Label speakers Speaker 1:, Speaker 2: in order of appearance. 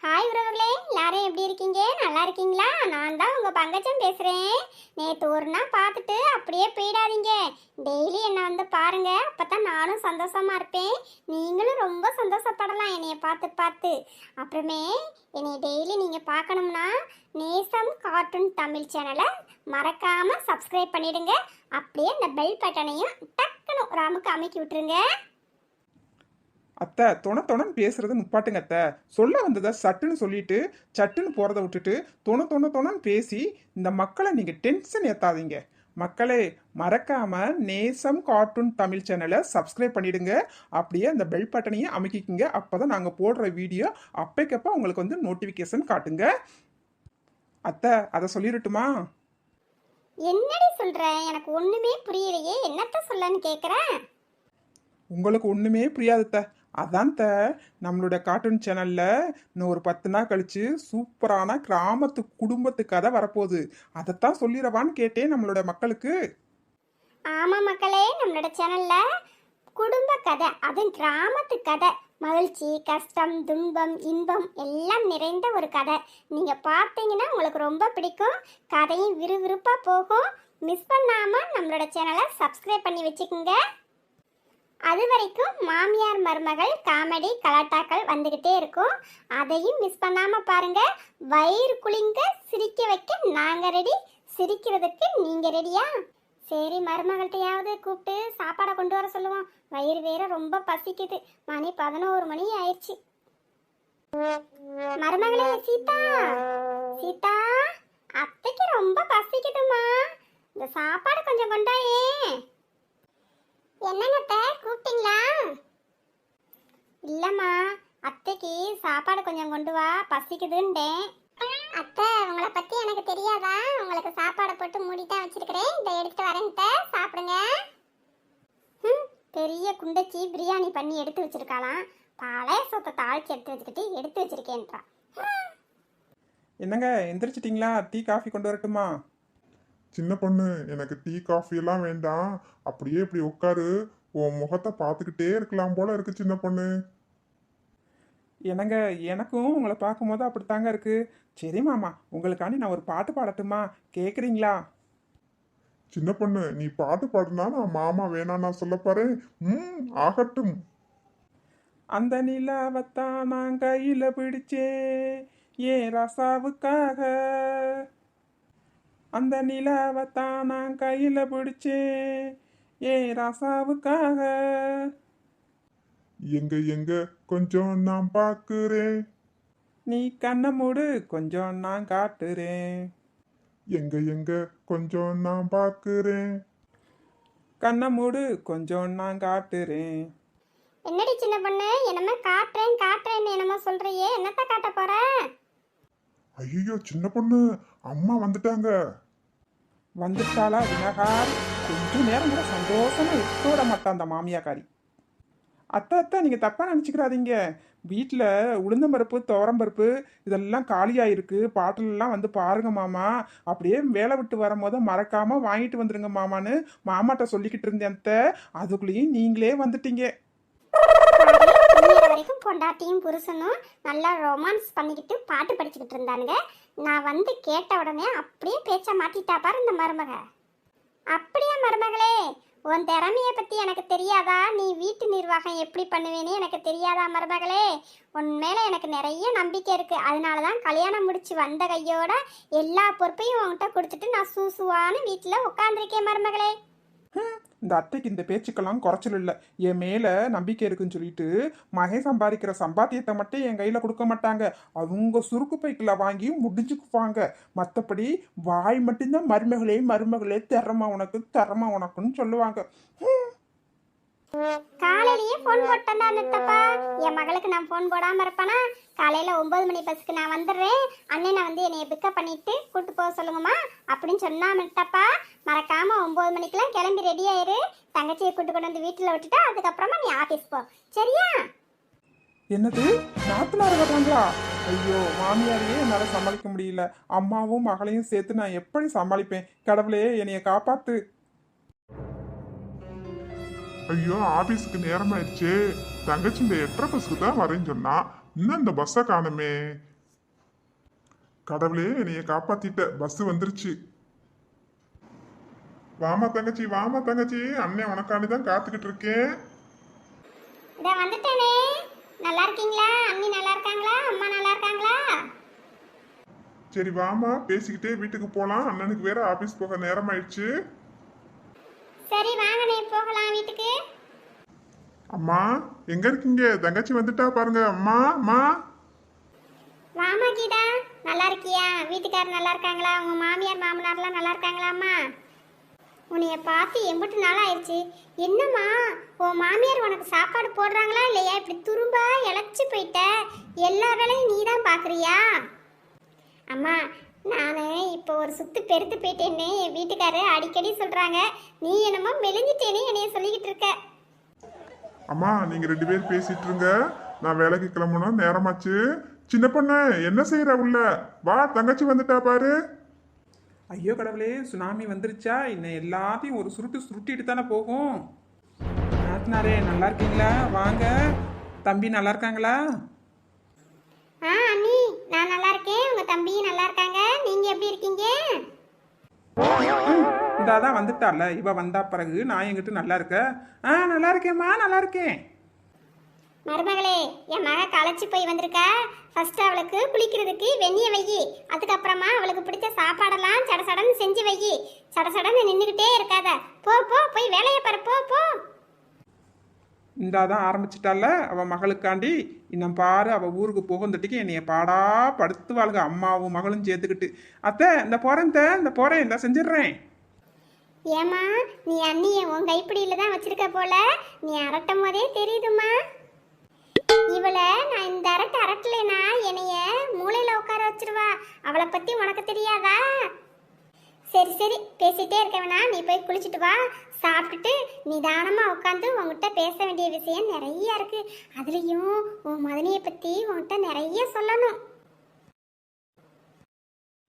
Speaker 1: Hi உறவுகளே, எல்லாரும் எப்படி இருக்கீங்க? நல்லா இருக்கீங்களா? நான் தான் உங்கள் பங்கஜம் பேசுகிறேன். நேற்று ஒரு நாள் பார்த்துட்டு அப்படியே போயிடாதீங்க. டெய்லி என்னை வந்து பாருங்க, அப்போ தான் நானும் சந்தோஷமாக இருப்பேன். நீங்களும் ரொம்ப சந்தோஷப்படலாம் என்னைய பார்த்து பார்த்து. அப்புறமே என்னை டெய்லி நீங்கள் பார்க்கணும்னா நேசம் கார்ட்டூன் தமிழ் சேனலை மறக்காமல் சப்ஸ்கிரைப் பண்ணிடுங்க. அப்படியே இந்த பெல் பட்டனையும் டக்குன்னு ஒரு அமுக்கு அமைக்கி விட்டுருங்க.
Speaker 2: அத்தை தொணன்னு பேசுறது நிப்பாட்டுங்க அத்தை. சொல்ல வந்ததை சட்டுன்னு சொல்லிட்டு சட்டுன்னு போறதை விட்டுட்டு தொணன்னு பேசி இந்த மக்களை நீங்க டென்ஷன் ஏத்தாதீங்க. மக்களே, மறக்காம நேசம் கார்ட்டூன் தமிழ் சேனலை சப்ஸ்கிரைப் பண்ணிடுங்க. அப்படியே அந்த பெல் பட்டனையும் அமைக்கிக்குங்க. அப்பதான் நாங்க போடுற வீடியோ அப்பைக்கப்ப உங்களுக்கு வந்து நோட்டிபிகேஷன் காட்டுங்க. அத்தை, அதை சொல்லிடட்டுமா?
Speaker 1: என்னடி சொல்ற? எனக்கு ஒண்ணுமே புரியலையே. என்னத்த சொல்லன்னு கேக்குறேன்.
Speaker 2: உங்களுக்கு ஒண்ணுமே புரியாதுத்த. அதான் நம்மளுடைய கார்ட்டூன் சேனல்ல இன்னும் ஒரு 10 நாள் கழிச்சு சூப்பரான கிராமத்து குடும்பத்து கதை வரப்போகுது. அதைத்தான் சொல்லிடவான்னு கேட்டேன் நம்மளோட மக்களுக்கு.
Speaker 1: ஆமா மக்களே, நம்மளோட சேனல்ல குடும்ப கதை, அது கிராமத்து கதை, மகிழ்ச்சி, கஷ்டம், துன்பம், இன்பம் எல்லாம் நிறைந்த ஒரு கதை. நீங்க பார்த்தீங்கன்னா உங்களுக்கு ரொம்ப பிடிக்கும். கதையும் விறுவிறுப்பா போகும். மிஸ் பண்ணாம நம்மளோட சேனலை சப்ஸ்கிரைப் பண்ணி வச்சுக்கோங்க. அது வரைக்கும் மாமியார் மருமகள் காமெடி கலாட்டாக்கள் வந்துக்கிட்டே இருக்கும். அதையும் மிஸ் பண்ணாமல் பாருங்க. வயிறு குளிங்க சிரிக்க வைக்க நாங்கள் ரெடி, சிரிக்கிறதுக்கு நீங்கள் ரெடியா? சரி, மருமகள்கிட்டையாவது கூப்பிட்டு சாப்பாடை கொண்டு வர சொல்லுவோம். வயிறு வேற ரொம்ப பசிக்குது. மணி 11 மணி ஆயிடுச்சு. மருமகளே சீதா, சீதா, அத்தைக்கு ரொம்ப பசிக்குதுமா. இந்த சாப்பாடு கொஞ்சம் கொண்டாயே. என்னங்க அத்தை, கூப்பிட்டீங்களா? இல்லம்மா, அத்தைக்கு சாப்பாடு கொஞ்சம் கொண்டு வா, பசிக்குதுன்றேன். அத்தை, உங்களை பத்தி எனக்கு தெரியாதா? உங்களுக்கு சாப்பாடை போட்டு மூடிதான் வச்சிருக்கிறேன். இதை எடுத்து வரேன் அத்தை, சாப்பிடுங்க. பெரிய குண்டச்சி பிரியாணி பண்ணி எடுத்து வச்சிருக்காளாம். பழைய சொத்தை தாளிச்சு எடுத்து வச்சிருக்கேன்றா.
Speaker 2: என்னங்க, எந்திரிச்சிட்டிங்களா? டீ காஃபி கொண்டு வரட்டுமா?
Speaker 3: சின்ன பொண்ணு, எனக்கு டீ காஃபி எல்லாம் வேண்டாம். அப்படியே இப்படி உட்காரு, உன் முகத்தை பார்த்துக்கிட்டே இருக்கலாம் போல இருக்கு சின்ன பொண்ணு.
Speaker 2: என்னங்க, எனக்கும் உங்களை பார்க்கும்போது அப்படித்தாங்க இருக்கு. சரி மாமா, உங்களுக்காண்டி நான் ஒரு பாட்டு பாடட்டுமா? கேட்குறீங்களா?
Speaker 3: சின்ன பொண்ணு, நீ பாட்டு பாடுனா நான் மாமா வேணாம் நான் சொல்ல போறேன். ஆகட்டும்.
Speaker 2: அந்த நிலாவத்தான் நான் கையில பிடிச்சேன் ஏன் ரசாவுக்காக. அந்த நிலாவத்தான் நான் கையில பிடிச்சேன் ஏன் ரசாவுக்காக.
Speaker 3: எங்க எங்க கொஞ்சம் நான் பார்க்கிறேன்.
Speaker 2: நீ கண்ணை மூடு, கொஞ்சம் நான் காட்டுறேன்.
Speaker 3: எங்க எங்க கொஞ்சம் நான் பார்க்கிறேன்.
Speaker 2: கண்ணை மூடு, கொஞ்சம் நான் காட்டுறேன்.
Speaker 1: என்னடி சின்ன பொண்ணு, என்னமா காட்டுறேன் காட்டுறேன்னு என்னமோ சொல்றியே, என்னத்த காட்ட போற?
Speaker 3: ஐயோ சின்ன பொண்ணு, அம்மா வந்துட்டாங்க.
Speaker 2: வந்துட்டாளா வினகார்? கொஞ்சம் நேரம் கூட சந்தோஷமா இருக்க விட மாட்டான் அந்த மாமியாக்காரி. அத்தை, நீங்க தப்பா நினச்சிக்கிறாதீங்க. வீட்டில் உளுந்தம்பருப்பு துவரம்பருப்பு இதெல்லாம் காலியாக இருக்கு. பாட்டிலெல்லாம் வந்து பாருங்க மாமா. அப்படியே வேலை விட்டு வரும்போது மறக்காம வாங்கிட்டு வந்துருங்க மாமான்னு மாமாட்ட சொல்லிக்கிட்டு இருந்தேன் அத்தை. அதுக்குள்ளேயும் நீங்களே வந்துட்டீங்க.
Speaker 1: வரைக்கும் பொண்டாட்டியும் புருஷனும் நல்லா ரொமான்ஸ் பண்ணிக்கிட்டு பாட்டு படிச்சுக்கிட்டு இருந்தானுங்க. நான் வந்து கேட்ட உடனே அப்படியே பேச்ச மாத்திட்டா பாரு இந்த மருமக. அப்படியே மருமகளே, உன் திறமையை பத்தி எனக்கு தெரியாதா? நீ வீட்டு நிர்வாகம் எப்படி பண்ணுவேன்னு எனக்கு தெரியாதா மருமகளே? உன் மேல எனக்கு நிறைய நம்பிக்கை இருக்கு. அதனாலதான் கல்யாணம் முடிச்சு வந்த கையோட எல்லா பொறுப்பையும் உன்கிட்ட கொடுத்துட்டு நான் சூசுவான்னு வீட்டுல உட்காந்துருக்கேன் மருமகளே.
Speaker 2: இந்த அத்தைக்கு இந்த பேச்சுக்கெல்லாம் குறைச்சல் இல்லை. என் மேலே நம்பிக்கை இருக்குன்னு சொல்லிட்டு மகன் சம்பாதிக்கிற சம்பாத்தியத்தை மட்டும் என் கையில் கொடுக்க மாட்டாங்க. அவங்க சுருக்கு பைக்கில் வாங்கி முடிஞ்சுக்குவாங்க. மற்றபடி வாய் மட்டும்தான் மருமகளே தரமா உனக்குன்னு சொல்லுவாங்க.
Speaker 1: காலையிலேயே போன் போட்டேன்டா நித்தப்பா. என் மகளுக்கு நான் போன் போடாம இருப்பானா? காலையில 9 மணி பஸ்க்கு நான் வந்துடுறேன், அண்ணனை வந்து என்னைய பிக்கப் பண்ணிட்டு கூட்டு போக சொல்லுங்கம்மா அப்படின்னு சொன்னா நித்தப்பா. மறக்காம 9 மணிக்கெல்லாம் கிளம்பி ரெடி ஆயிரு. தங்கச்சியை கூட்டு கொண்டு வந்து வீட்டுல விட்டுட்டா அதுக்கப்புறமா நீ ஆபீஸ் போ, சரியா?
Speaker 2: என்னது, நாத்தனார் வர்றாங்களா? ஐயோ, மாமியாரையே என்னால் சமாளிக்க முடியல. அம்மாவும் மகளையும் சேர்த்து நான் எப்படி சமாளிப்பேன்? கடவுளே, என்னைய காப்பாத்து.
Speaker 3: ஐயோ, ஆபீஸுக்கு நேரம் ஆயிடுச்சு. தங்கச்சி இந்த 8:30 பஸ்க்கு தான் வரேன்னு சொன்னா. இன்னும் இந்த பஸ்ஸை காணுமே. கடவுளே என்னைய காப்பாத்திட்ட, பஸ் வந்துருச்சு. வாமா தங்கச்சி, வாமா தங்கச்சி, அண்ணன் உனக்காண்டி தான் காத்துக்கிட்டு இருக்கேன்.
Speaker 1: இதை வந்துட்டேனே. நல்லா இருக்கீங்களா? அண்ணி நல்லா இருக்காங்களா? அம்மா நல்லா இருக்காங்களா?
Speaker 3: சரி வாமா, பேசிக்கிட்டே வீட்டுக்கு போலாம். அண்ணனுக்கு வேற ஆபீஸ் போக நேரம் ஆயிடுச்சு.
Speaker 1: சரி வாங்கண்ணே, போகலாம் வீட்டுக்கு.
Speaker 3: அம்மா எங்க இருக்கீங்க? தங்கச்சி வந்துட்டா பாருங்க. அம்மா அம்மா.
Speaker 1: வாமா கீதா, நல்லா இருக்கியா? வீட்டுக்காரர் நல்லா இருக்காங்களா? உங்க மாமியார் மாமனார்லாம் நல்லா இருக்காங்களாம்மா? உன்னைய பார்த்து எம்பிட்டு நாள் ஆயிடுச்சு. என்னம்மா, உன் மாமியார் உனக்கு சாப்பாடு போடுறாங்களா இல்லையா? இப்படி துரும்பா இழைச்சி போயிட்ட. எல்லா வேலையும் நீ தான் பார்க்குறியா? அம்மா, நான் இப்போ ஒரு சுத்து பெருத்து போயிட்டேன்னு என் வீட்டுக்காரர் அடிக்கடி சொல்கிறாங்க. நீ என்னமோ மெலிஞ்சிட்டேன்னு என்னைய சொல்லிக்கிட்டு இருக்க.
Speaker 3: அம்மா நீங்க 2 பேரும் பேசிட்டு இருங்க, நான் வேலைக்கு கிளம்பணும், நேரமாச்சு. சின்ன பொண்ணு என்ன செய்யற உள்ள? வா, தங்கச்சி வந்துட்டா பாரு.
Speaker 2: ஐயோ கடவுளே, சுனாமி வந்துருச்சா? இன்னும் எல்லாத்தையும் ஒரு சுருட்டிட்டு தானே போகும். நாத்தனாரே நல்லா இருக்கீங்களா? வாங்க. தம்பி நல்லா இருக்காங்களா?
Speaker 1: அண்ணி நான் நல்லா இருக்கேன். உங்க தம்பியும் நல்லா இருக்காங்க. நீங்க எப்படி இருக்கீங்க?
Speaker 2: இந்தாதான் வந்துட்டால, இவ வந்தா பிறகு நான் எங்கிட்ட நல்லா இருக்க. நல்லா இருக்கேம்மா, நல்லா இருக்கேன்.
Speaker 1: மருமகளே, என் மக களைச்சி போய் வந்திருக்கா. ஃபர்ஸ்ட் அவளுக்கு குளிக்கிறதுக்கு வெந்நிய வை. அதுக்கப்புறமா அவளுக்கு பிடிச்ச சாப்பாடெல்லாம் சடசடன்னு செஞ்சு வை. சடசடன்னு நின்றுக்கிட்டே இருக்காத. போ போ, போய் வேலையை பாரு, போ போ.
Speaker 2: இந்தாதான் ஆரம்பிச்சிட்டால அவ மகளுக்காண்டி. இன்னும் பாரு, அவ ஊருக்கு போகுந்தட்டிக்கு என்னைய பாடா படுத்துவாளுக, அம்மாவும் மகளும் சேர்த்துக்கிட்டு. அத்தை இந்த போறேன், இந்த செஞ்சிடுறேன்.
Speaker 1: ஏமா, நீ அண்ணிய உன் கைப்பிடியில தான் வச்சிருக்க போல. நீ அரட்டும் போதே தெரியுதுமா. இவளை நான் இந்த அரட்டலைனா என்னைய மூளையில உட்கார வச்சிருவா. அவளை பத்தி உனக்கு தெரியாதா? சரி சரி, பேசிட்டே இருக்க வேணா, நீ போய் குளிச்சுட்டு வா. சாப்பிட்டுட்டு நிதானமா உட்காந்து உங்ககிட்ட பேச வேண்டிய விஷயம் நிறைய இருக்கு. அதுலயும் உன் மதனியை பத்தி உன்கிட்ட நிறைய சொல்லணும்.